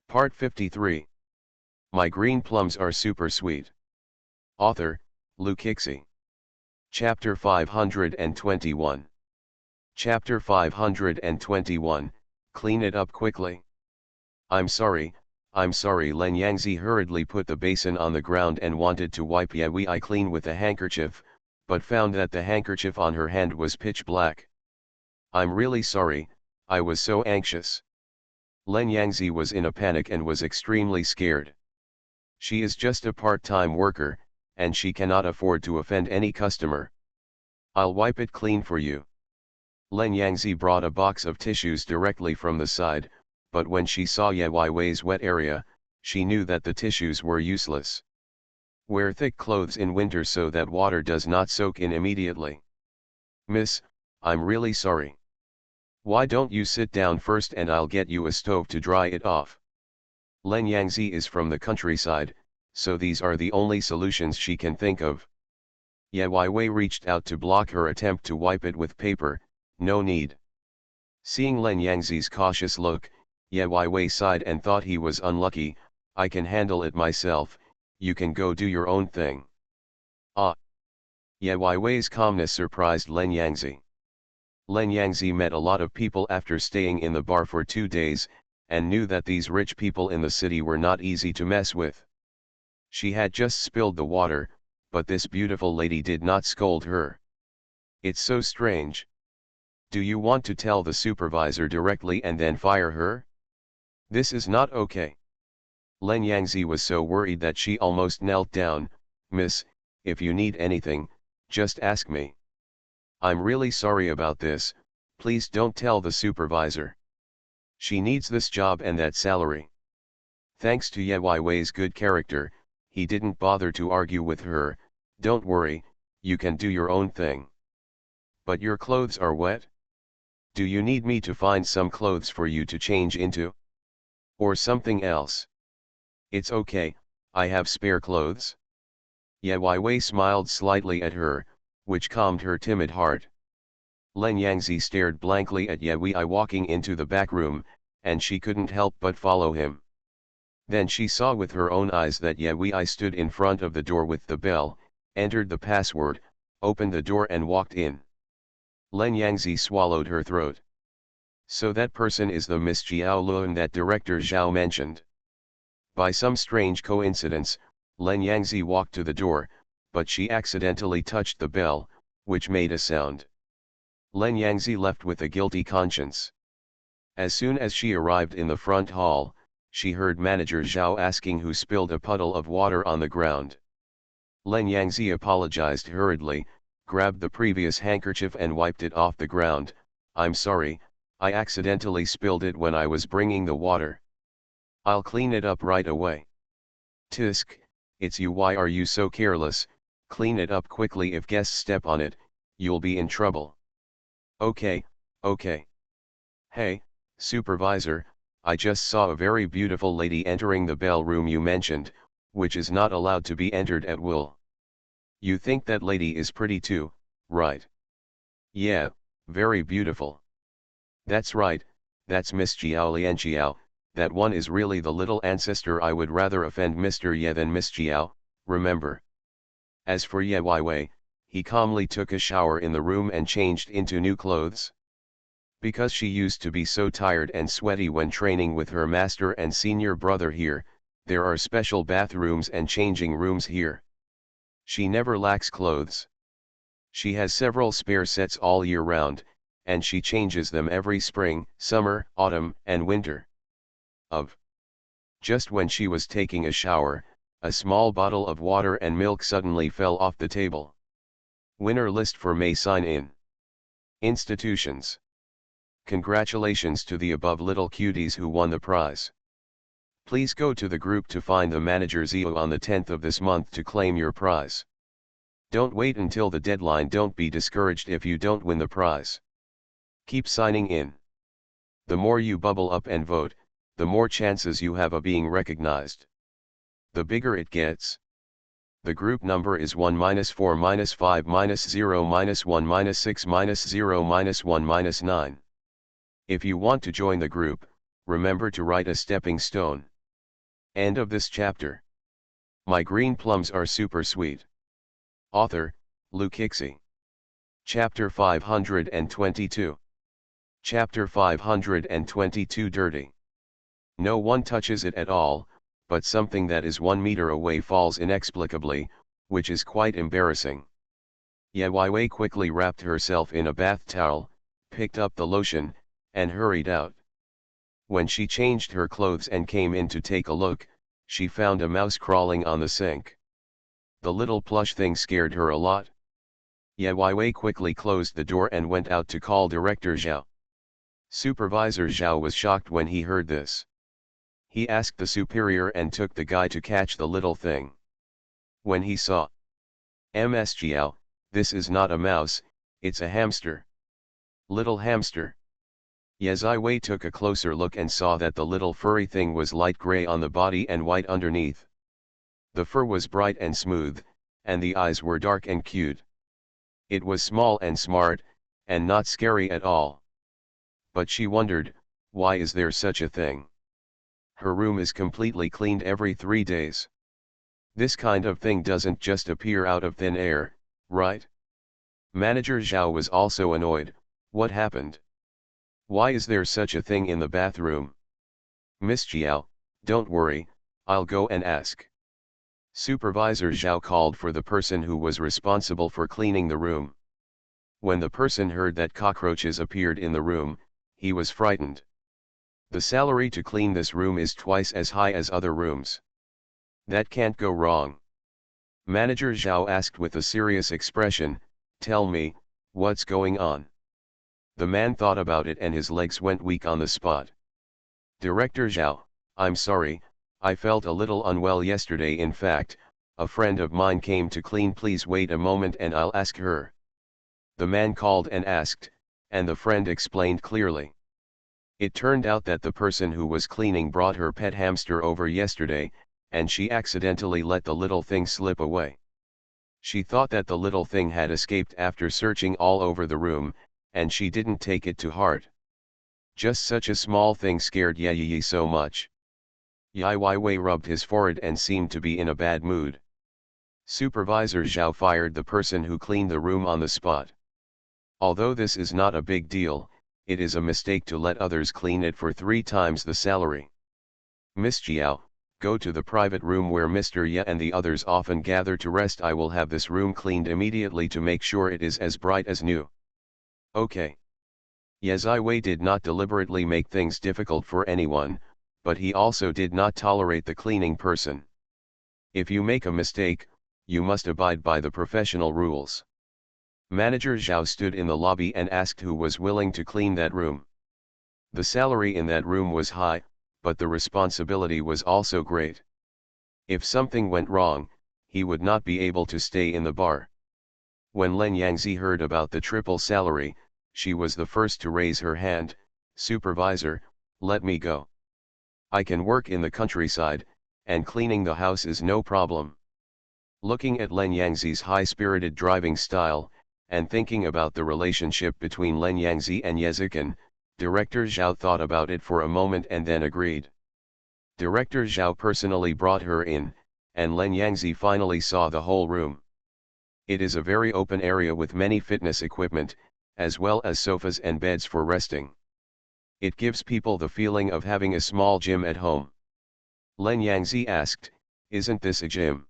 Part 53. My green plums are super sweet. Author, Lukixi. Chapter 521. Chapter 521, Clean it up quickly. I'm sorry, Len Yangzi hurriedly put the basin on the ground and wanted to wipe Yewei clean with a handkerchief, but found that the handkerchief on her hand was pitch black. I'm really sorry, I was so anxious. Len Yangzi was in a panic and was extremely scared. She is just a part-time worker, and she cannot afford to offend any customer. I'll wipe it clean for you. Len Yangzi brought a box of tissues directly from the side, but when she saw Ye Weiwei's wet area, she knew that the tissues were useless. Wear thick clothes in winter so that water does not soak in immediately. Miss, I'm really sorry. Why don't you sit down first and I'll get you a stove to dry it off. Len Yangzi is from the countryside, so these are the only solutions she can think of. Ye Weiwei reached out to block her attempt to wipe it with paper. No need. Seeing Len Yangzi's cautious look, Ye Weiwei sighed and thought he was unlucky. I can handle it myself, you can go do your own thing. Ah! Ye Weiwei's calmness surprised Len Yangzi. Len Yangzi met a lot of people after staying in the bar for 2 days, and knew that these rich people in the city were not easy to mess with. She had just spilled the water, but this beautiful lady did not scold her. It's so strange. Do you want to tell the supervisor directly and then fire her? This is not okay. Len Yangzi was so worried that she almost knelt down. Miss, if you need anything, just ask me. I'm really sorry about this, please don't tell the supervisor. She needs this job and that salary. Thanks to Ye Weiwei's good character, he didn't bother to argue with her. Don't worry, you can do your own thing. But your clothes are wet? Do you need me to find some clothes for you to change into? Or something else? It's okay, I have spare clothes. Ye Weiwei smiled slightly at her, which calmed her timid heart. Len Yangzi stared blankly at Ye Weiwei walking into the back room, and she couldn't help but follow him. Then she saw with her own eyes that Ye Weiwei stood in front of the door with the bell, entered the password, opened the door and walked in. Len Yangzi swallowed her throat. So that person is the Miss Jiao Lun that Director Zhao mentioned. By some strange coincidence, Len Yangzi walked to the door, but she accidentally touched the bell, which made a sound. Len Yangzi left with a guilty conscience. As soon as she arrived in the front hall, she heard Manager Zhao asking who spilled a puddle of water on the ground. Len Yangzi apologized hurriedly, grabbed the previous handkerchief and wiped it off the ground. I'm sorry, I accidentally spilled it when I was bringing the water. I'll clean it up right away. Tisk, it's you, why are you so careless? Clean it up quickly, if guests step on it, you'll be in trouble. Okay, okay. Hey, supervisor, I just saw a very beautiful lady entering the bell room you mentioned, which is not allowed to be entered at will. You think that lady is pretty too, right? Yeah, very beautiful. That's right, that's Miss Jiao Lianjiao. That one is really the little ancestor. I would rather offend Mr. Ye than Miss Jiao, remember. As for Ye Weiwei, he calmly took a shower in the room and changed into new clothes. Because she used to be so tired and sweaty when training with her master and senior brother here, there are special bathrooms and changing rooms here. She never lacks clothes. She has several spare sets all year round, and she changes them every spring, summer, autumn, and winter. Just when she was taking a shower, a small bottle of water and milk suddenly fell off the table. Winner list for May sign-in. Institutions. Congratulations to the above little cuties who won the prize. Please go to the group to find the manager Zio on the 10th of this month to claim your prize. Don't wait until the deadline. Don't be discouraged if you don't win the prize. Keep signing in. The more you bubble up and vote, the more chances you have of being recognized. The bigger it gets. The group number is 1-4-5-0-1-6-0-1-9. If you want to join the group, remember to write a stepping stone. End of this chapter. My green plums are super sweet. Author, Lukixi. Chapter 522. Chapter 522 Dirty. No one touches it at all, but something that is 1 meter away falls inexplicably, which is quite embarrassing. Yewaiwei quickly wrapped herself in a bath towel, picked up the lotion, and hurried out. When she changed her clothes and came in to take a look, she found a mouse crawling on the sink. The little plush thing scared her a lot. Yewaiwei quickly closed the door and went out to call Director Zhao. Supervisor Zhao was shocked when he heard this. He asked the superior and took the guy to catch the little thing. When he saw Ms. Zhao, this is not a mouse, it's a hamster. Little hamster. Yewaiwei took a closer look and saw that the little furry thing was light gray on the body and white underneath. The fur was bright and smooth, and the eyes were dark and cute. It was small and smart, and not scary at all. But she wondered, why is there such a thing? Her room is completely cleaned every 3 days. This kind of thing doesn't just appear out of thin air, right? Manager Zhao was also annoyed. What happened? Why is there such a thing in the bathroom? Miss Zhao, don't worry, I'll go and ask. Supervisor Zhao called for the person who was responsible for cleaning the room. When the person heard that cockroaches appeared in the room, he was frightened. The salary to clean this room is twice as high as other rooms. That can't go wrong. Manager Zhao asked with a serious expression, tell me, what's going on? The man thought about it and his legs went weak on the spot. Director Zhao, I'm sorry, I felt a little unwell yesterday. In fact, a friend of mine came to clean. Please wait a moment and I'll ask her. The man called and asked, and the friend explained clearly. It turned out that the person who was cleaning brought her pet hamster over yesterday, and she accidentally let the little thing slip away. She thought that the little thing had escaped after searching all over the room, and she didn't take it to heart. Just such a small thing scared Yi so much. Yewaiwei rubbed his forehead and seemed to be in a bad mood. Supervisor Zhao fired the person who cleaned the room on the spot. Although this is not a big deal, it is a mistake to let others clean it for 3 times the salary. Miss Zhao, go to the private room where Mr. Ye and the others often gather to rest. I will have this room cleaned immediately to make sure it is as bright as new. Okay. Yewaiwei did not deliberately make things difficult for anyone, but he also did not tolerate the cleaning person. If you make a mistake, you must abide by the professional rules. Manager Zhao stood in the lobby and asked who was willing to clean that room. The salary in that room was high, but the responsibility was also great. If something went wrong, he would not be able to stay in the bar. When Len Yangzi heard about the triple salary, she was the first to raise her hand. Supervisor, let me go. I can work in the countryside, and cleaning the house is no problem. Looking at Len Yangzi's high-spirited driving style, and thinking about the relationship between Len Yangzi and Yezikin, Director Zhao thought about it for a moment and then agreed. Director Zhao personally brought her in, and Len Yangzi finally saw the whole room. It is a very open area with many fitness equipment, as well as sofas and beds for resting. It gives people the feeling of having a small gym at home. Len Yangzi asked, isn't this a gym?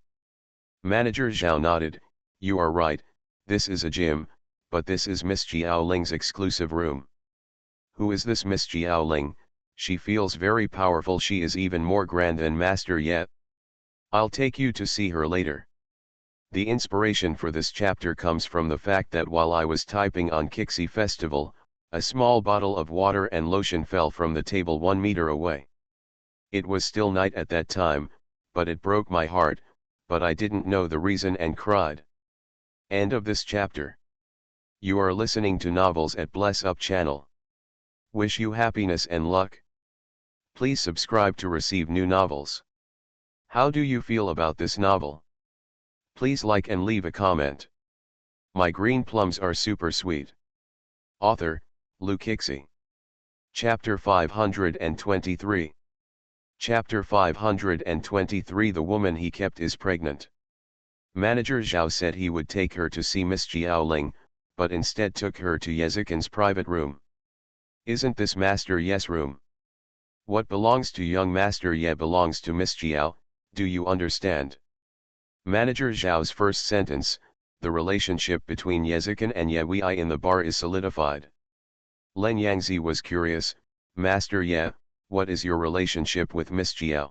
Manager Zhao nodded, you are right, this is a gym, but this is Miss Jiaoling's exclusive room. Who is this Miss Jiaoling? She feels very powerful. She is even more grand than Master Ye. I'll take you to see her later. The inspiration for this chapter comes from the fact that while I was typing on Kixi Festival, a small bottle of water and lotion fell from the table 1 meter away. It was still night at that time, but it broke my heart, but I didn't know the reason and cried. End of this chapter. You are listening to Novels at Bless Up channel. Wish you happiness and luck. Please subscribe to receive new novels. How do you feel about this novel? Please like and leave a comment. My green plums are super sweet. Author, Lukixi. Chapter 523. Chapter 523 The woman he kept is pregnant. Manager Zhao said he would take her to see Miss Jiaoling, but instead took her to Yezikin's private room. Isn't this Master Ye's room? What belongs to young Master Ye belongs to Miss Jiao, do you understand? Manager Zhao's first sentence, the relationship between Yezikin and Ye Wei in the bar is solidified. Len Yangzi was curious, Master Ye, what is your relationship with Miss Jiao?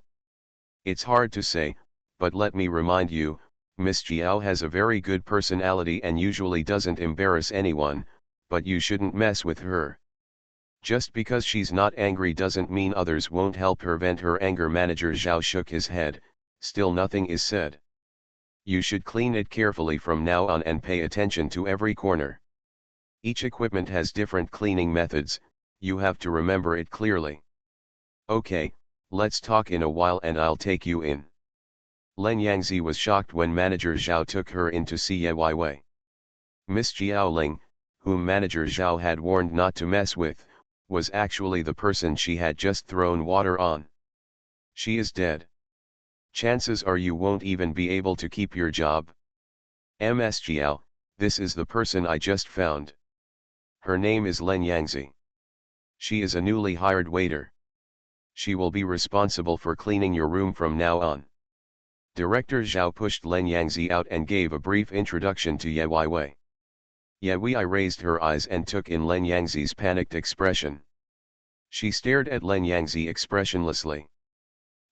It's hard to say, but let me remind you, Miss Jiao has a very good personality and usually doesn't embarrass anyone, but you shouldn't mess with her. Just because she's not angry doesn't mean others won't help her vent her anger. Manager Zhao shook his head, still nothing is said. You should clean it carefully from now on and pay attention to every corner. Each equipment has different cleaning methods, you have to remember it clearly. Okay, let's talk in a while and I'll take you in. Len Yangzi was shocked when Manager Zhao took her in to see Ye Wei. Miss Jiaoling, whom Manager Zhao had warned not to mess with, was actually the person she had just thrown water on. She is dead. Chances are you won't even be able to keep your job. Ms. Jiao, this is the person I just found. Her name is Len Yangzi. She is a newly hired waiter. She will be responsible for cleaning your room from now on. Director Zhao pushed Len Yangzi out and gave a brief introduction to Ye Wei. Ye Wei raised her eyes and took in Len Yangzi's panicked expression. She stared at Len Yangzi expressionlessly.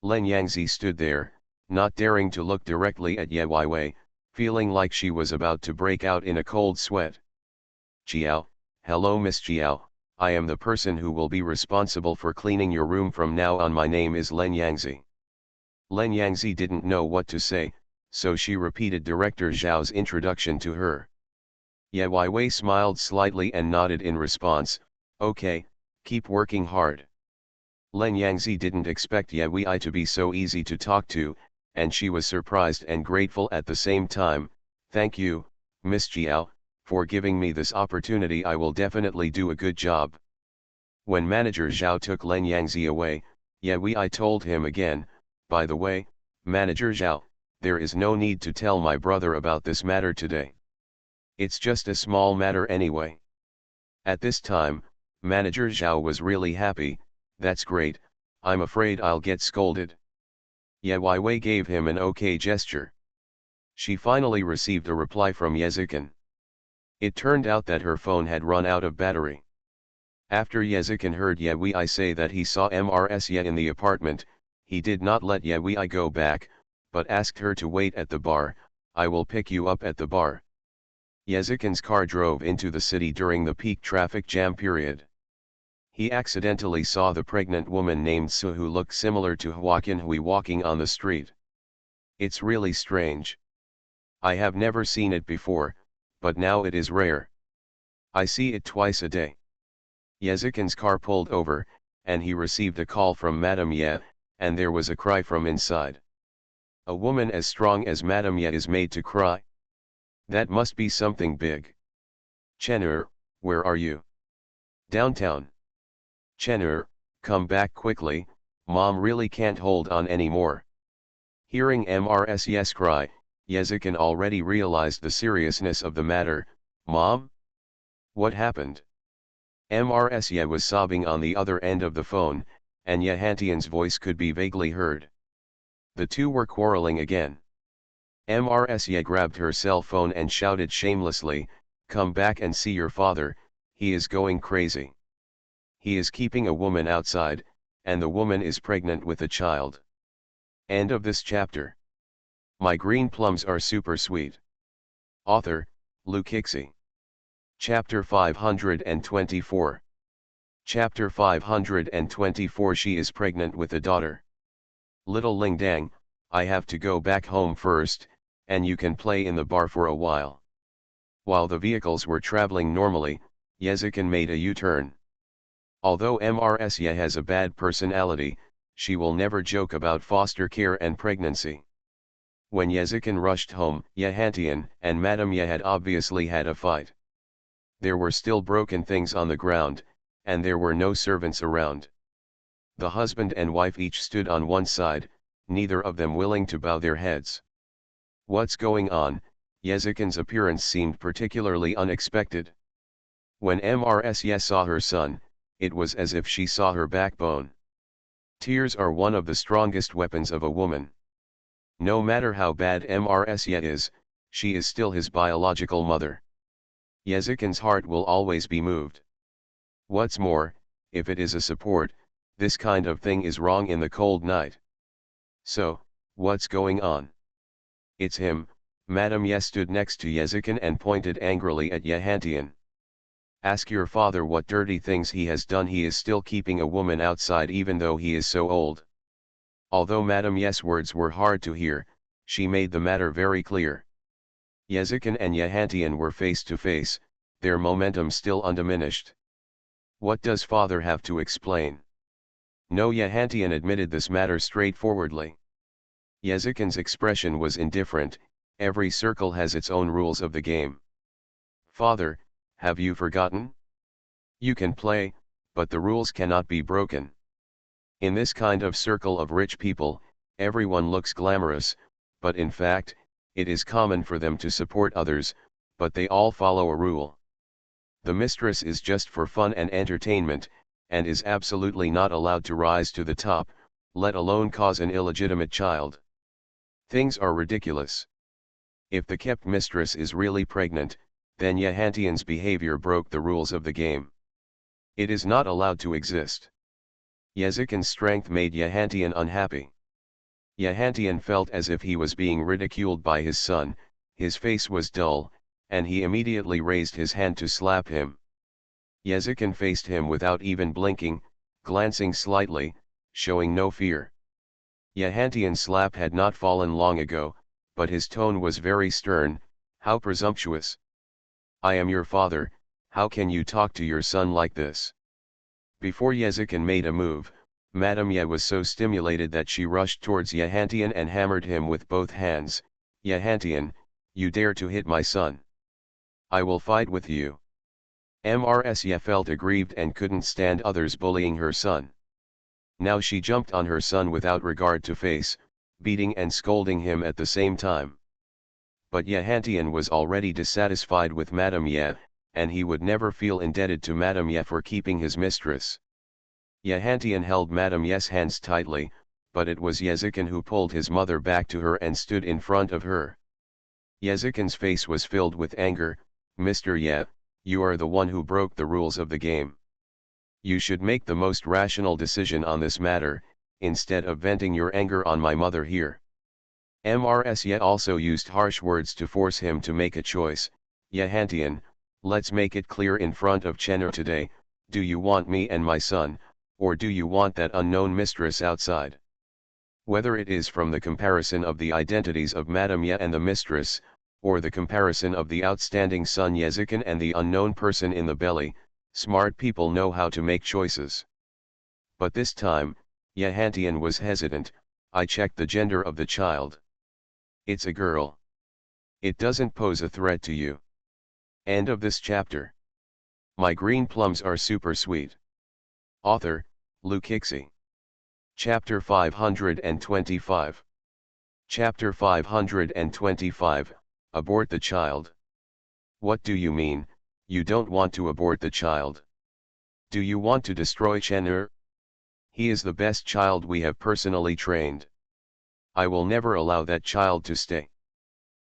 Len Yangzi stood there, not daring to look directly at Ye Wei, feeling like she was about to break out in a cold sweat. Jiao, hello Miss Jiao, I am the person who will be responsible for cleaning your room from now on. My name is Len Yangzi. Len Yangzi didn't know what to say, so she repeated Director Zhao's introduction to her. Ye Wei smiled slightly and nodded in response, okay, keep working hard. Len Yangzi didn't expect Ye Wei to be so easy to talk to, and she was surprised and grateful at the same time. Thank you, Miss Jiao, for giving me this opportunity. I will definitely do a good job. When Manager Zhao took Len Yangzi away, Ye Wei told him again, by the way, Manager Zhao, there is no need to tell my brother about this matter today. It's just a small matter anyway. At this time, Manager Zhao was really happy. That's great, I'm afraid I'll get scolded. Ye Wei gave him an okay gesture. She finally received a reply from Yezikin. It turned out that her phone had run out of battery. After Yezikin heard Ye Wei say that he saw Mrs. Ye in the apartment, he did not let Ye Wei go back, but asked her to wait at the bar. I will pick you up at the bar. Yezikin's car drove into the city during the peak traffic jam period. He accidentally saw the pregnant woman named Su who looked similar to Hua Qinhui walking on the street. It's really strange. I have never seen it before, but now it is rare. I see it twice a day. Yezikin's car pulled over, and he received a call from Madame Ye, and there was a cry from inside. A woman as strong as Madame Ye is made to cry. That must be something big. Chenur, where are you? Downtown. Chenur, come back quickly, Mom really can't hold on anymore. Hearing Mrs. Ye's cry, Yezikin already realized the seriousness of the matter. Mom? What happened? Mrs. Ye was sobbing on the other end of the phone, and Ye Hantian's voice could be vaguely heard. The two were quarreling again. Mrs. Ye grabbed her cell phone and shouted shamelessly, come back and see your father, he is going crazy. He is keeping a woman outside, and the woman is pregnant with a child. End of this chapter. My green plums are super sweet. Author, Lu Kixi. Chapter 524. Chapter 524 She is pregnant with a daughter. Little Ling Dang, I have to go back home first, and you can play in the bar for a while. While the vehicles were traveling normally, Yezikin made a U-turn. Although Mrs. Ye has a bad personality, she will never joke about foster care and pregnancy. When Yezikin rushed home, Ye Hantian and Madame Ye had obviously had a fight. There were still broken things on the ground, and there were no servants around. The husband and wife each stood on one side, neither of them willing to bow their heads. What's going on? Yezikin's appearance seemed particularly unexpected. When Mrsye saw her son, it was as if she saw her backbone. Tears are one of the strongest weapons of a woman. No matter how bad Mrsye is, she is still his biological mother. Yezikin's heart will always be moved. What's more, if it is a support, this kind of thing is wrong in the cold night. So, what's going on? It's him. Madame Ye stood next to Yezikin and pointed angrily at Yehantian. Ask your father what dirty things he has done. He is still keeping a woman outside even though he is so old. Although Madame Ye's words were hard to hear, she made the matter very clear. Yezikin and Yehantian were face to face, their momentum still undiminished. What does father have to explain? No, Yehantian admitted this matter straightforwardly. Yezikin's expression was indifferent. Every circle has its own rules of the game. Father, have you forgotten? You can play, but the rules cannot be broken. In this kind of circle of rich people, everyone looks glamorous, but in fact, it is common for them to support others, but they all follow a rule. The mistress is just for fun and entertainment, and is absolutely not allowed to rise to the top, let alone cause an illegitimate child. Things are ridiculous. If the kept mistress is really pregnant, then Yehantian's behavior broke the rules of the game. It is not allowed to exist. Yezikin's strength made Yehantian unhappy. Yehantian felt as if he was being ridiculed by his son, his face was dull, and he immediately raised his hand to slap him. Yezikin faced him without even blinking, glancing slightly, showing no fear. Yehantian's slap had not fallen long ago, but his tone was very stern. How presumptuous! I am your father, how can you talk to your son like this? Before Yezikin made a move, Madame Ye was so stimulated that she rushed towards Yehantian and hammered him with both hands. Yehantian, you dare to hit my son? I will fight with you. Mrsye felt aggrieved and couldn't stand others bullying her son. Now she jumped on her son without regard to face, beating and scolding him at the same time. But Yehantian was already dissatisfied with Madame Ye, and he would never feel indebted to Madame Ye for keeping his mistress. Yehantian held Madame Ye's hands tightly, but it was Yezikin who pulled his mother back to her and stood in front of her. Yezikin's face was filled with anger. Mr. Ye, you are the one who broke the rules of the game. You should make the most rational decision on this matter, instead of venting your anger on my mother here. Mrsye also used harsh words to force him to make a choice. Yehantian, let's make it clear in front of Chenur today, do you want me and my son, or do you want that unknown mistress outside? Whether it is from the comparison of the identities of Madame Ye and the mistress, or the comparison of the outstanding son Yezikin and the unknown person in the belly, smart people know how to make choices. But this time, Yehantian was hesitant. I checked the gender of the child. It's a girl. It doesn't pose a threat to you. End of this chapter. My green plums are super sweet. Author, Lukixi. Chapter 525. Chapter 525, Abort the child. What do you mean, you don't want to abort the child? Do you want to destroy Chenur? He is the best child we have personally trained. I will never allow that child to stay.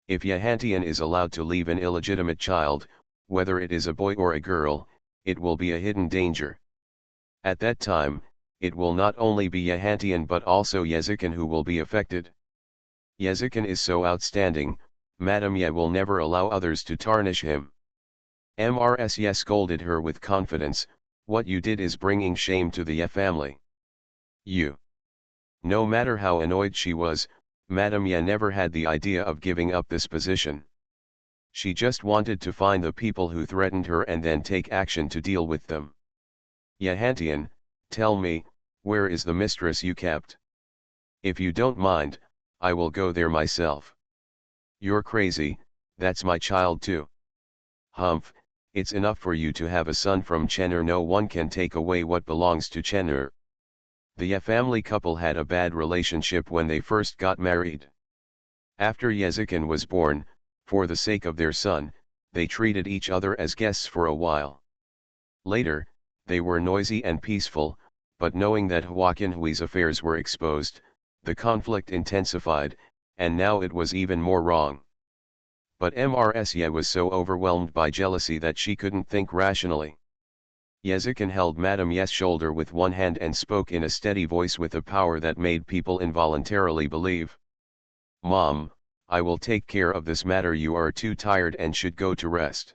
If Yehantian is allowed to leave an illegitimate child, whether it is a boy or a girl, it will be a hidden danger. At that time, it will not only be Yehantian but also Yezikin who will be affected. Yezikin is so outstanding, Madame Ye will never allow others to tarnish him. Mrsye scolded her with confidence. What you did is bringing shame to the Ye family. You. No matter how annoyed she was, Madame Ye never had the idea of giving up this position. She just wanted to find the people who threatened her and then take action to deal with them. Yehantian, tell me, where is the mistress you kept? If you don't mind, I will go there myself. You're crazy, that's my child too. Humph, it's enough for you to have a son from Chenur. No one can take away what belongs to Chenur. The family couple had a bad relationship when they first got married. After Yezikin was born, for the sake of their son, they treated each other as guests for a while. Later, they were noisy and peaceful, but knowing that Joaquin Hui's affairs were exposed, the conflict intensified, and now it was even more wrong. But Mrsya was so overwhelmed by jealousy that she couldn't think rationally. Yezikin held Madame Yes' shoulder with one hand and spoke in a steady voice with a power that made people involuntarily believe. "Mom, I will take care of this matter. You are too tired and should go to rest."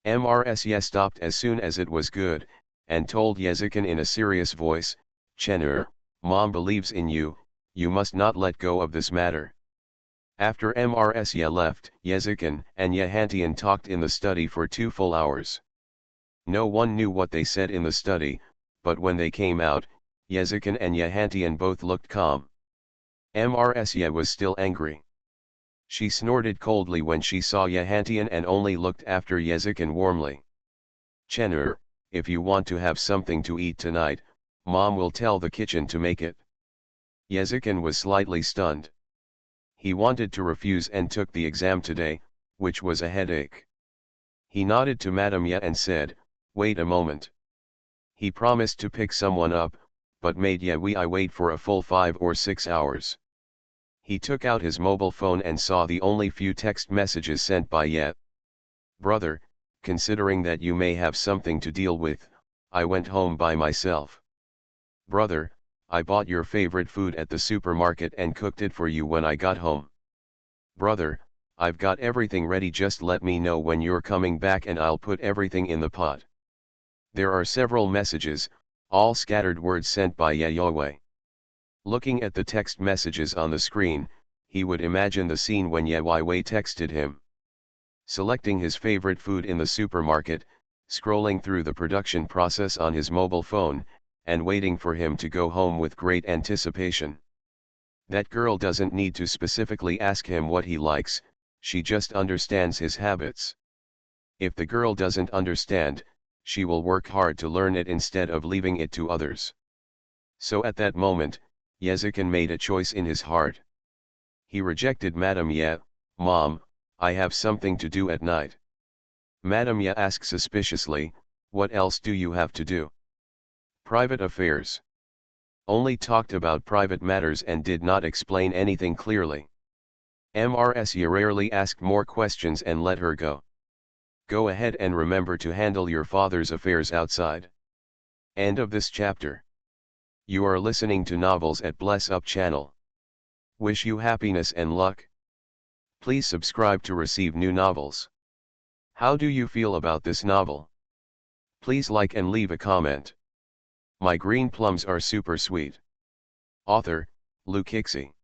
Mrsya stopped as soon as it was good, and told Yezikin in a serious voice, "Chenur, Mom believes in you, you must not let go of this matter." After Mrsya left, Yezikin and Yehantian talked in the study for 2 full hours. No one knew what they said in the study, but when they came out, Yezikin and Yehantian both looked calm. Mrsya was still angry. She snorted coldly when she saw Yehantian and only looked after Yezikin warmly. "Chenur, if you want to have something to eat tonight, Mom will tell the kitchen to make it." Yezikin was slightly stunned. He wanted to refuse and took the exam today, which was a headache. He nodded to Madame Ye and said, "Wait a moment." He promised to pick someone up, but made Ye wait for a full 5 or 6 hours. He took out his mobile phone and saw the only few text messages sent by Ye. "Brother, considering that you may have something to deal with, I went home by myself. Brother, I bought your favorite food at the supermarket and cooked it for you when I got home. Brother, I've got everything ready, just let me know when you're coming back and I'll put everything in the pot." There are several messages, all scattered words sent by Yahweh. Looking at the text messages on the screen, he would imagine the scene when Yahweh texted him. Selecting his favorite food in the supermarket, scrolling through the production process on his mobile phone, and waiting for him to go home with great anticipation. That girl doesn't need to specifically ask him what he likes, she just understands his habits. If the girl doesn't understand, she will work hard to learn it instead of leaving it to others. So at that moment, Yezikin made a choice in his heart. He rejected Madame Ye. "Mom, I have something to do at night." Madame Ye asked suspiciously, "What else do you have to do?" "Private affairs." Only talked about private matters and did not explain anything clearly. Mrsya rarely asked more questions and let her go. "Go ahead and remember to handle your father's affairs outside." End of this chapter. You are listening to Novels at Bless Up channel. Wish you happiness and luck. Please subscribe to receive new novels. How do you feel about this novel? Please like and leave a comment. My green plums are super sweet. Author, Lukixi.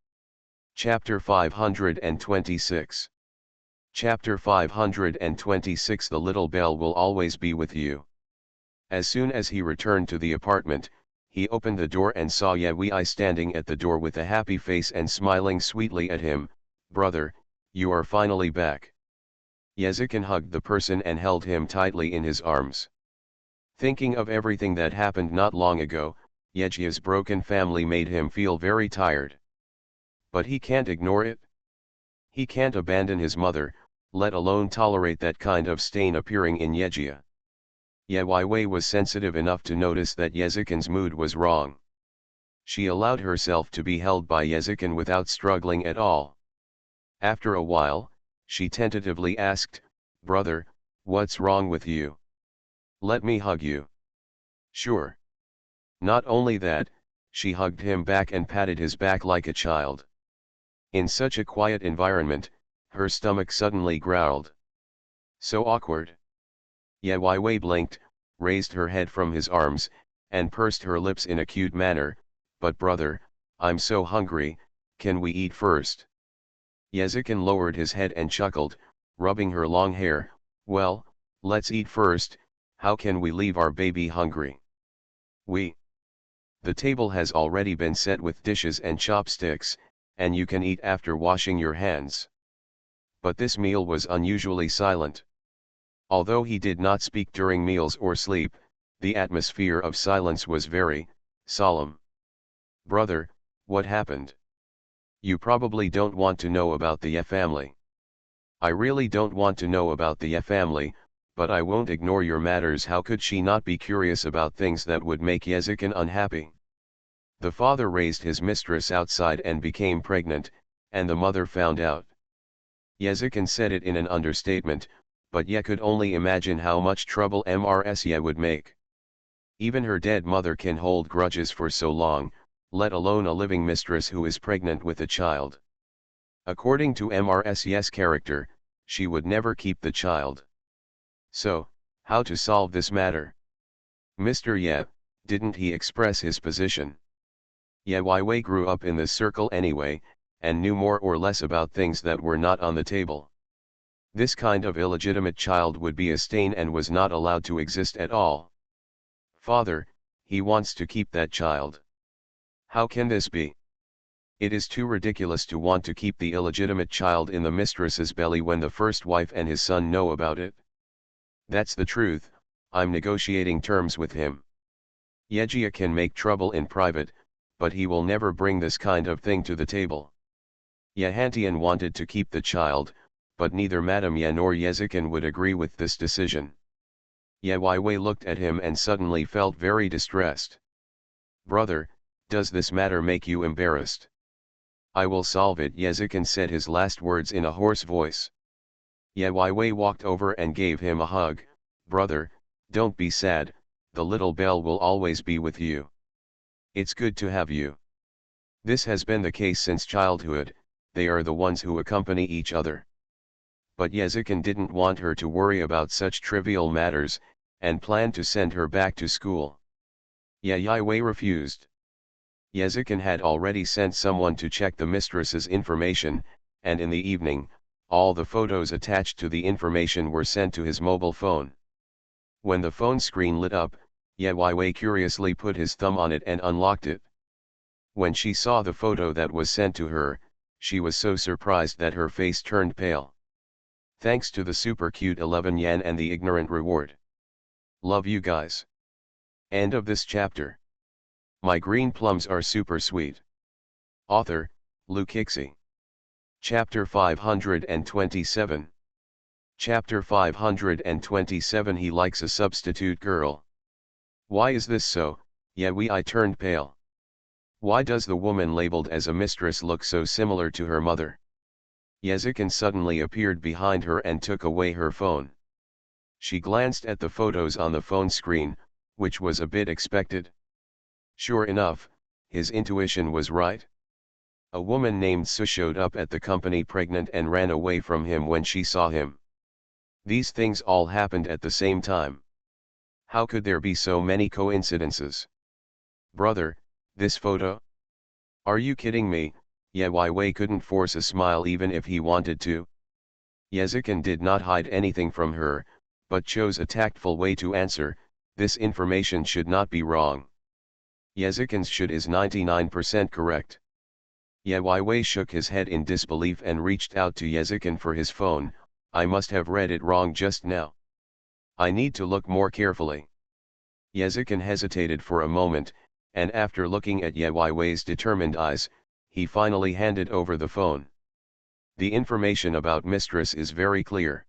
Chapter 526. Chapter 526. The little bell will always be with you. As soon as he returned to the apartment, he opened the door and saw Yewei standing at the door with a happy face and smiling sweetly at him. "Brother, you are finally back." Yezikin hugged the person and held him tightly in his arms. Thinking of everything that happened not long ago, Yejia's broken family made him feel very tired. But he can't ignore it. He can't abandon his mother, let alone tolerate that kind of stain appearing in Yejia. Yewei was sensitive enough to notice that Yezikin's mood was wrong. She allowed herself to be held by Yezikin without struggling at all. After a while, she tentatively asked, "Brother, what's wrong with you? Let me hug you." "Sure." Not only that, she hugged him back and patted his back like a child. In such a quiet environment, her stomach suddenly growled. So awkward. Yewei blinked, raised her head from his arms, and pursed her lips in a cute manner. "But brother, I'm so hungry, can we eat first?" Yezikin lowered his head and chuckled, rubbing her long hair. "Well, let's eat first, how can we leave our baby hungry?" The table has already been set with dishes and chopsticks, and you can eat after washing your hands." But this meal was unusually silent. Although he did not speak during meals or sleep, the atmosphere of silence was very solemn. Brother, what happened? You probably don't want to know about the family. I really don't want to know about the family, but I won't ignore your matters. How could she not be curious about things that would make Yezikin unhappy? The father raised his mistress outside and became pregnant, and the mother found out. Yezikin said it in an understatement, but Ye could only imagine how much trouble Mrs. Ye would make. Even her dead mother can hold grudges for so long, let alone a living mistress who is pregnant with a child. According to Mrs. Ye's character, she would never keep the child. So, how to solve this matter? Mr. Ye, didn't he express his position? Ye Wei grew up in this circle anyway, and knew more or less about things that were not on the table. This kind of illegitimate child would be a stain and was not allowed to exist at all. Father, he wants to keep that child. How can this be? It is too ridiculous to want to keep the illegitimate child in the mistress's belly when the first wife and his son know about it. That's the truth. I'm negotiating terms with him. Yejia can make trouble in private, but he will never bring this kind of thing to the table. Yehantian wanted to keep the child, but neither Madame Ye nor Yezikin would agree with this decision. Ye Wei looked at him and suddenly felt very distressed. Brother, does this matter make you embarrassed? I will solve it, Yezikin said his last words in a hoarse voice. Ye Wei walked over and gave him a hug. Brother, don't be sad, the little bell will always be with you. It's good to have you. This has been the case since childhood, they are the ones who accompany each other. But Yezikin didn't want her to worry about such trivial matters, and planned to send her back to school. Ye Wei refused. Yezikin had already sent someone to check the mistress's information, and in the evening, all the photos attached to the information were sent to his mobile phone. When the phone screen lit up, Ye Wei curiously put his thumb on it and unlocked it. When she saw the photo that was sent to her, she was so surprised that her face turned pale. Thanks to the super cute 11 Yan and the ignorant reward. Love you guys. End of this chapter. My green plums are super sweet. Author, Lukixi. Chapter 527. Chapter 527. He likes a substitute girl. Why is this so? I turned pale. Why does the woman labeled as a mistress look so similar to her mother? Yezikin suddenly appeared behind her and took away her phone. She glanced at the photos on the phone screen, which was a bit expected. Sure enough, his intuition was right. A woman named Su showed up at the company pregnant and ran away from him when she saw him. These things all happened at the same time. How could there be so many coincidences? Brother, this photo? Are you kidding me? Ye Wei couldn't force a smile even if he wanted to. Yezikin did not hide anything from her, but chose a tactful way to answer, this information should not be wrong. Yezikin's should is 99% correct. Ye Wei shook his head in disbelief and reached out to Yezikin for his phone. I must have read it wrong just now. I need to look more carefully. Yezikin hesitated for a moment, and after looking at Ye Wei's determined eyes, he finally handed over the phone. The information about mistress is very clear.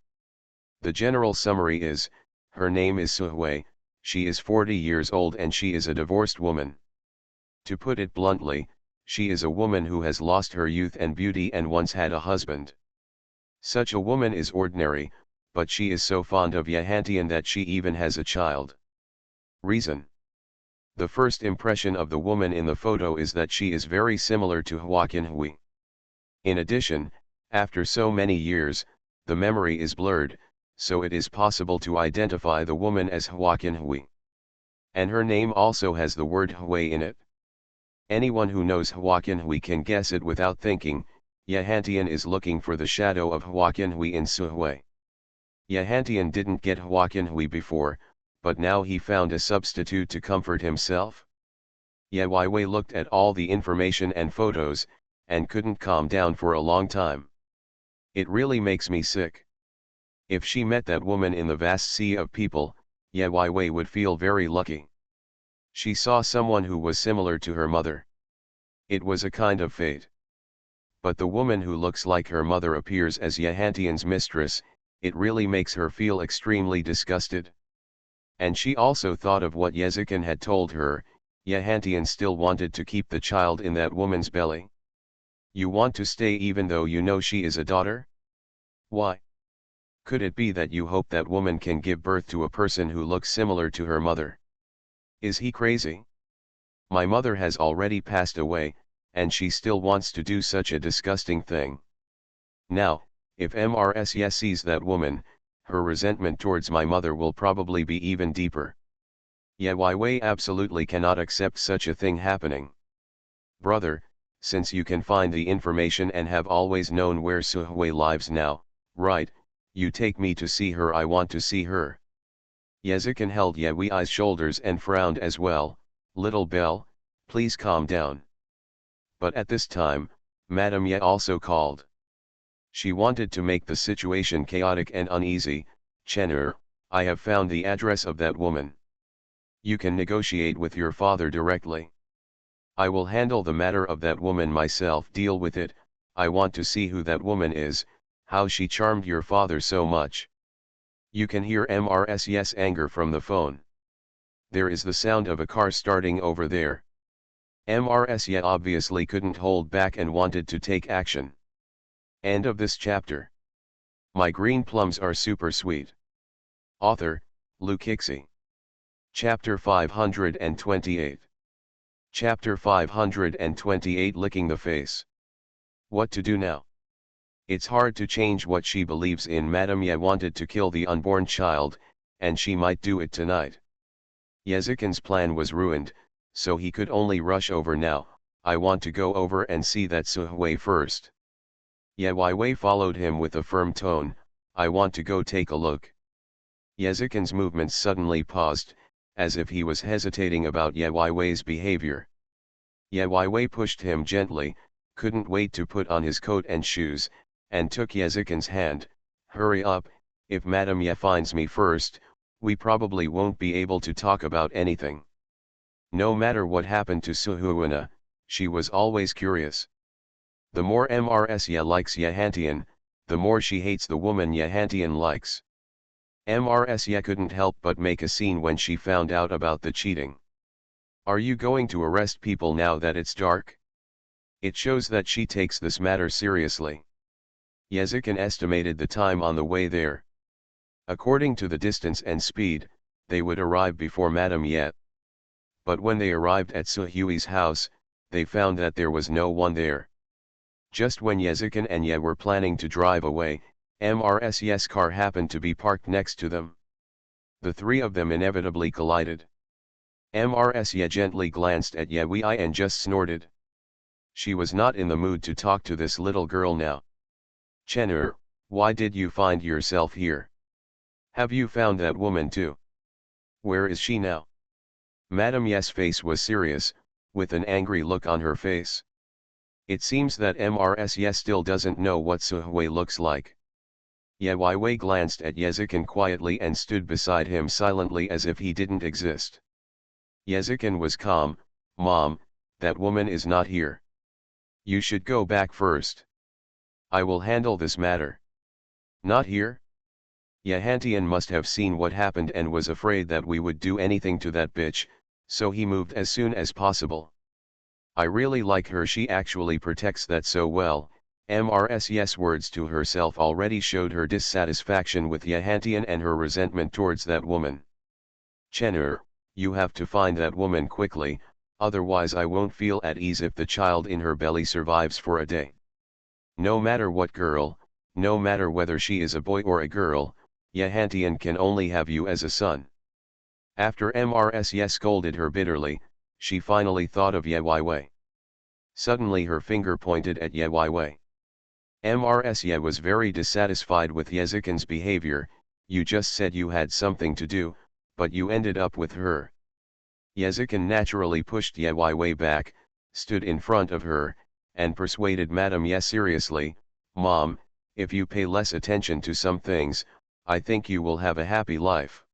The general summary is, her name is Su Hui, she is 40 years old and she is a divorced woman. To put it bluntly, she is a woman who has lost her youth and beauty and once had a husband. Such a woman is ordinary, but she is so fond of Yehantian that she even has a child. Reason. The first impression of the woman in the photo is that she is very similar to Huaqian Hui. In addition, after so many years, the memory is blurred, so it is possible to identify the woman as Huaqian Hui. And her name also has the word Hui in it. Anyone who knows Huaqian Hui can guess it without thinking. Yehantian is looking for the shadow of Huaqian Hui in Su Hui. Yehantian didn't get Huaqian Hui before, but now he found a substitute to comfort himself. Ye Wei looked at all the information and photos, and couldn't calm down for a long time. It really makes me sick. If she met that woman in the vast sea of people, Ye Wei would feel very lucky. She saw someone who was similar to her mother. It was a kind of fate. But the woman who looks like her mother appears as Yahantian's mistress, it really makes her feel extremely disgusted. And she also thought of what Yezikin had told her. Yahantian still wanted to keep the child in that woman's belly. You want to stay even though you know she is a daughter? Why? Could it be that you hope that woman can give birth to a person who looks similar to her mother? Is he crazy? My mother has already passed away, and she still wants to do such a disgusting thing. Now, if Mrs sees that woman, her resentment towards my mother will probably be even deeper. Ye Wei absolutely cannot accept such a thing happening. Brother, since you can find the information and have always known where Suhui lives now, right, you take me to see her. I want to see her. Yezikin held Ye Wei's shoulders and frowned as well. Little Belle, please calm down. But at this time, Madame Ye also called. She wanted to make the situation chaotic and uneasy. Chenur, I have found the address of that woman. You can negotiate with your father directly. I will handle the matter of that woman myself. Deal with it. I want to see who that woman is, how she charmed your father so much. You can hear Mrs's anger from the phone. There is the sound of a car starting over there. Mrs obviously couldn't hold back and wanted to take action. End of this chapter. My green plums are super sweet. Author, Lukixi. Chapter 528. Chapter 528 Licking the Face. What to do now? It's hard to change what she believes in. Madame Ye wanted to kill the unborn child, and she might do it tonight. Yezikin's plan was ruined, so he could only rush over now. I want to go over and see that Suhui first. Ye Wei followed him with a firm tone. I want to go take a look. Yezikin's movements suddenly paused, as if he was hesitating about Ye Wei's behavior. Ye Wei pushed him gently, couldn't wait to put on his coat and shoes, and took Yezikin's hand. Hurry up, if Madame Ye finds me first, we probably won't be able to talk about anything. No matter what happened to Suhuina, she was always curious. The more Mrs Ye likes Yahantian, the more she hates the woman Yahantian likes. Mrs Ye couldn't help but make a scene when she found out about the cheating. Are you going to arrest people now that it's dark? It shows that she takes this matter seriously. Yezikin estimated the time on the way there. According to the distance and speed, they would arrive before Madame Ye. But when they arrived at Suhui's house, they found that there was no one there. Just when Yezikin and Ye were planning to drive away, Mrs's car happened to be parked next to them. The three of them inevitably collided. Mrs Ye gently glanced at Ye Wei and just snorted. She was not in the mood to talk to this little girl now. Chenur, why did you find yourself here? Have you found that woman too? Where is she now? Madame Ye's face was serious, with an angry look on her face. It seems that Mrs Ye still doesn't know what Suhui looks like. Ye Wei glanced at Yezikin quietly and stood beside him silently as if he didn't exist. Yezikin was calm. Mom, that woman is not here. You should go back first. I will handle this matter. Not here? Yahantian must have seen what happened and was afraid that we would do anything to that bitch, so he moved as soon as possible. I really like her. She actually protects that so well. Mrs's words to herself already showed her dissatisfaction with Yahantian and her resentment towards that woman. Chenur, you have to find that woman quickly, otherwise I won't feel at ease if the child in her belly survives for a day. No matter what girl, no matter whether she is a boy or a girl, Yahantian can only have you as a son. After Mrs scolded her bitterly, she finally thought of Ye Wei. Suddenly her finger pointed at Ye Wei. Mrs was very dissatisfied with Yezikin's behavior. You just said you had something to do, but you ended up with her. Yezikin naturally pushed Ye Wei back, stood in front of her, and persuaded Madame Ye seriously, Mom, if you pay less attention to some things, I think you will have a happy life.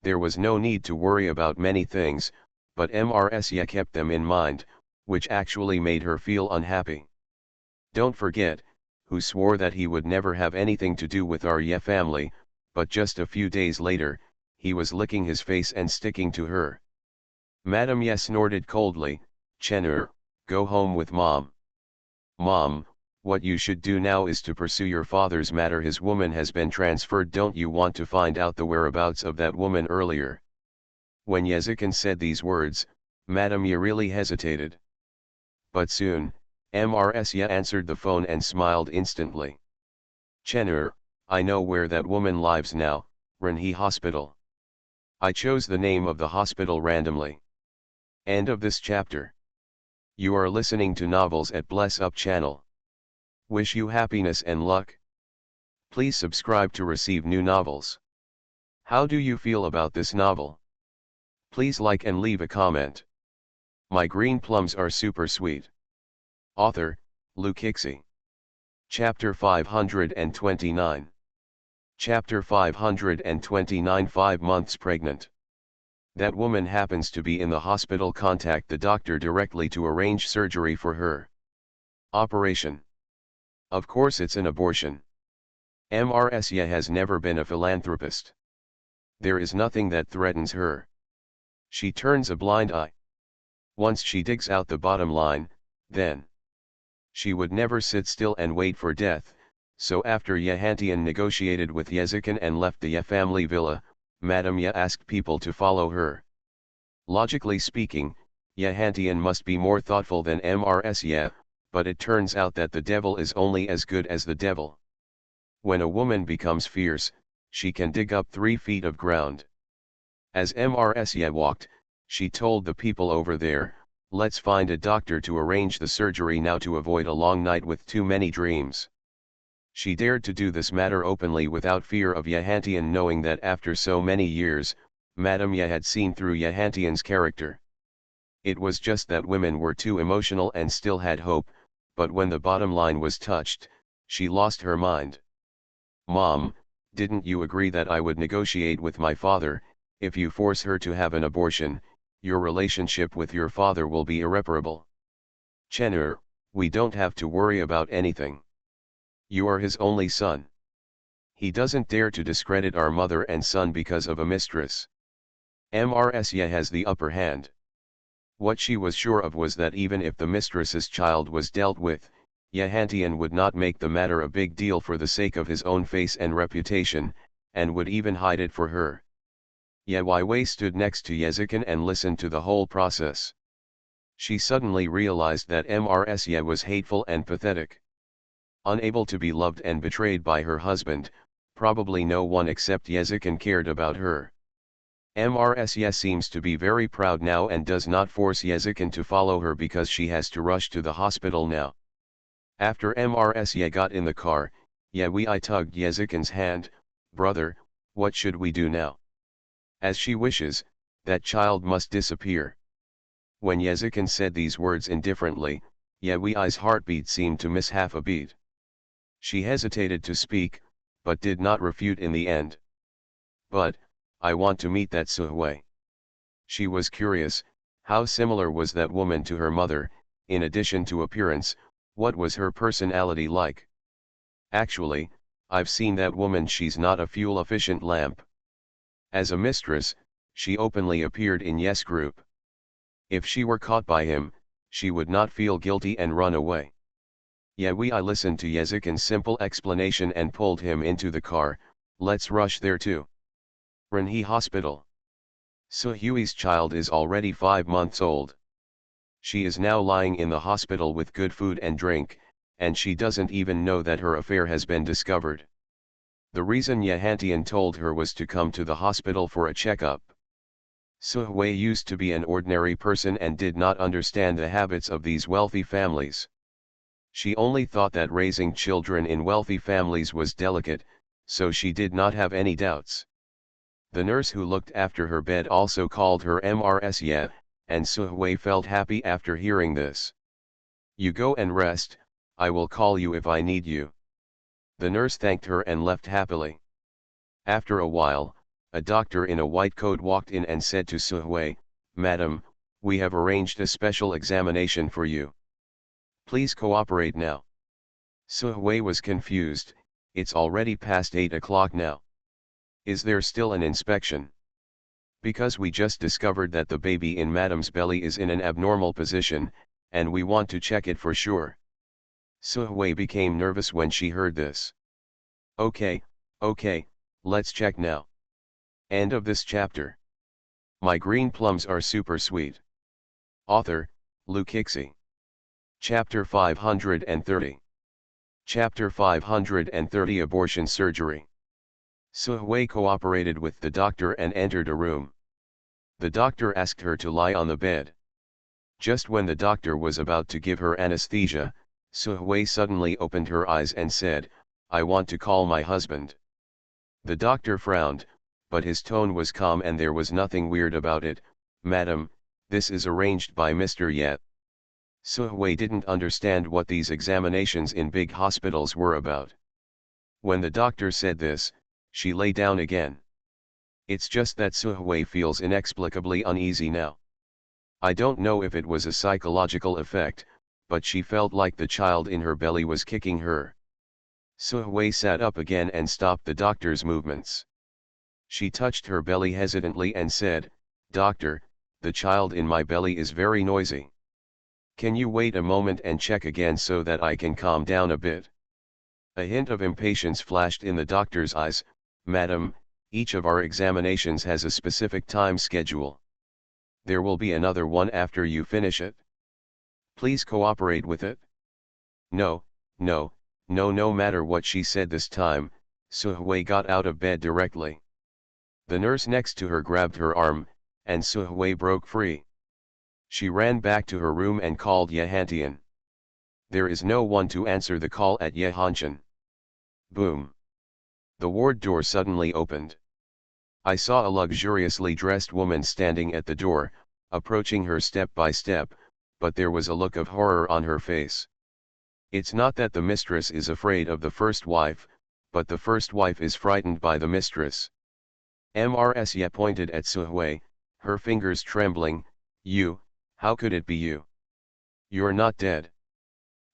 There was no need to worry about many things, but Mrs Ye kept them in mind. which actually made her feel unhappy. Don't forget, who swore that he would never have anything to do with our family, but just a few days later, he was licking his face and sticking to her. Madame Ye snorted coldly, Chenur, go home with mom. Mom, what you should do now is to pursue your father's matter. His woman has been transferred. Don't you want to find out the whereabouts of that woman earlier? When Yezikin said these words, Madame Ye really hesitated. But soon, Mrs. answered the phone and smiled instantly. Chenur, I know where that woman lives now, Renhe Hospital. I chose the name of the hospital randomly. End of this chapter. You are listening to novels at Bless Up channel. Wish you happiness and luck. Please subscribe to receive new novels. How do you feel about this novel? Please like and leave a comment. My green plums are super sweet. Author, Lukixi. Chapter 529. Chapter 529. 5 months pregnant. That woman happens to be in the hospital. Contact the doctor directly to arrange surgery for her. Operation. Of course it's an abortion. Mrs. has never been a philanthropist. There is nothing that threatens her. She turns a blind eye. Once she digs out the bottom line, then she would never sit still and wait for death. So after Yehantian negotiated with Yezikin and left the Ye family villa, Madame Ye asked people to follow her. Logically speaking, Yehantian must be more thoughtful than Mrs. But it turns out that the devil is only as good as the devil. When a woman becomes fierce, she can dig up 3 feet of ground. As Mrs. walked, she told the people over there, let's find a doctor to arrange the surgery now to avoid a long night with too many dreams. She dared to do this matter openly without fear of Yehantian knowing that after so many years, Madame Ye had seen through Yehantian's character. It was just that women were too emotional and still had hope, but when the bottom line was touched, she lost her mind. Mom, didn't you agree that I would negotiate with my father? If you force her to have an abortion, your relationship with your father will be irreparable. Chenur, we don't have to worry about anything. You are his only son. He doesn't dare to discredit our mother and son because of a mistress. Mrs. has the upper hand. What she was sure of was that even if the mistress's child was dealt with, Yehantian would not make the matter a big deal for the sake of his own face and reputation, and would even hide it for her. Ye stood next to Yezikin and listened to the whole process. She suddenly realized that Mrs. was hateful and pathetic. Unable to be loved and betrayed by her husband, probably no one except Yezikin cared about her. Mrs. seems to be very proud now and does not force Yezikin to follow her because she has to rush to the hospital now. After Mrs. got in the car, I tugged Yezikin's hand, brother, what should we do now? As she wishes, that child must disappear. When Yezikin said these words indifferently, I's heartbeat seemed to miss half a beat. She hesitated to speak, but did not refute in the end. But, I want to meet that Suhwei. She was curious, how similar was that woman to her mother? In addition to appearance, what was her personality like? Actually, I've seen that woman, she's not a fuel-efficient lamp. As a mistress, she openly appeared in Yes Group. If she were caught by him, she would not feel guilty and run away. I listened to Yezikin's simple explanation and pulled him into the car. Let's rush there too. Renhe Hospital. Suhui's child is already 5 months old. She is now lying in the hospital with good food and drink, and she doesn't even know that her affair has been discovered. The reason Yehantian told her was to come to the hospital for a checkup. Suhui used to be an ordinary person and did not understand the habits of these wealthy families. She only thought that raising children in wealthy families was delicate, so she did not have any doubts. The nurse who looked after her bed also called her Mrs. And Suhui felt happy after hearing this. You go and rest, I will call you if I need you. The nurse thanked her and left happily. After a while, a doctor in a white coat walked in and said to Suhui, Madam, We have arranged a special examination for you. Please cooperate now. Suhui was confused. It's already past 8 o'clock now. Is there still an inspection? Because we just discovered that the baby in Madam's belly is in an abnormal position, and we want to check it for sure. Suhui became nervous when she heard this. Okay, let's check now. End of this chapter. My green plums are super sweet. Author, Lukixi. Chapter 530. Chapter 530 Abortion Surgery. Suhui cooperated with the doctor and entered a room. The doctor asked her to lie on the bed. Just when the doctor was about to give her anesthesia, Suhui suddenly opened her eyes and said, "I want to call my husband." The doctor frowned, but his tone was calm and there was nothing weird about it. "Madam, this is arranged by Mr. Ye." Suhui didn't understand what these examinations in big hospitals were about. When the doctor said this, she lay down again. It's just that Suhui feels inexplicably uneasy now. I don't know if it was a psychological effect, but she felt like the child in her belly was kicking her. Suhui sat up again and stopped the doctor's movements. She touched her belly hesitantly and said, "Doctor, the child in my belly is very noisy. Can you wait a moment and check again so that I can calm down a bit?" A hint of impatience flashed in the doctor's eyes. "Madam, each of our examinations has a specific time schedule. There will be another one after you finish it. Please cooperate with it." No matter what she said this time, Suhui got out of bed directly. The nurse next to her grabbed her arm, and Suhui broke free. She ran back to her room and called Yehantian. There is no one to answer the call at Yehanshan. Boom. The ward door suddenly opened. I saw a luxuriously dressed woman standing at the door, approaching her step by step, but there was a look of horror on her face. It's not that the mistress is afraid of the first wife, but the first wife is frightened by the mistress. Mrs. Ye pointed at Suhui, her fingers trembling. "You, how could it be you? You're not dead."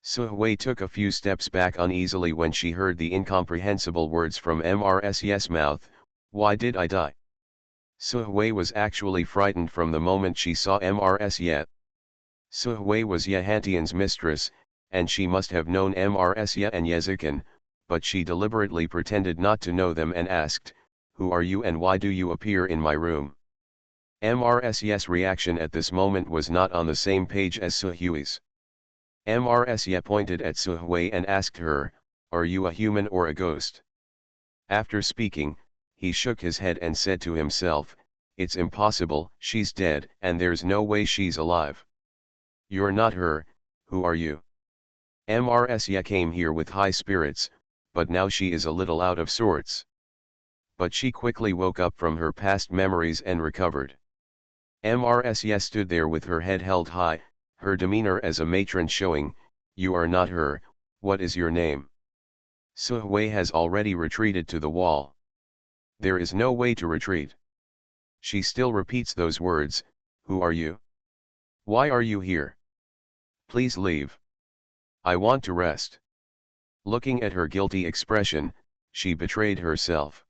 Suhui took a few steps back uneasily when she heard the incomprehensible words from Mrs. Ye's mouth. "Why did I die?" Suhui was actually frightened from the moment she saw Mrs. Ye. Suhui was Yehantian's mistress, and she must have known Mrs. Ye and Yezikin, but she deliberately pretended not to know them and asked, "Who are you and why do you appear in my room?" Mrs. Ye's reaction at this moment was not on the same page as Suhui's. Mrs. Ye pointed at Suhui and asked her, "Are you a human or a ghost?" After speaking, he shook his head and said to himself, "It's impossible, she's dead, and there's no way she's alive." "You're not her, who are you?" Mrs. Ye came here with high spirits, but now she is a little out of sorts. But she quickly woke up from her past memories and recovered. Mrs. Ye stood there with her head held high, her demeanor as a matron showing. "You are not her, what is your name?" Suhui has already retreated to the wall. There is no way to retreat. She still repeats those words, "Who are you? Why are you here? Please leave. I want to rest." Looking at her guilty expression, she betrayed herself.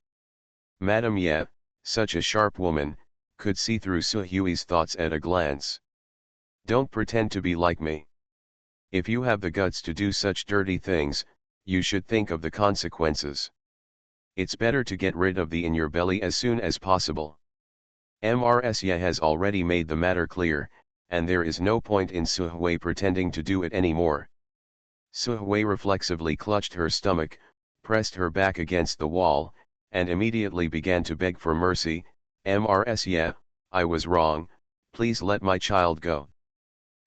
Madame Ye, such a sharp woman, could see through Suhui's thoughts at a glance. "Don't pretend to be like me. If you have the guts to do such dirty things, you should think of the consequences. It's better to get rid of the in your belly as soon as possible." Mrs. Ye has already made the matter clear, and there is no point in Suhui pretending to do it anymore. Suhui reflexively clutched her stomach, pressed her back against the wall, and immediately began to beg for mercy. "Mrs. Ye, I was wrong, please let my child go."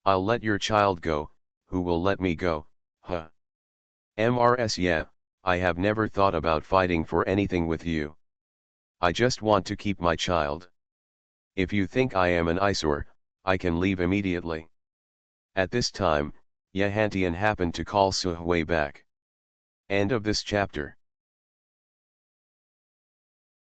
"I'll let your child go, who will let me go, huh?" "Mrs. Ye, I have never thought about fighting for anything with you. I just want to keep my child. If you think I am an eyesore, I can leave immediately." At this time, Yehantian happened to call Suhui back. End of this chapter.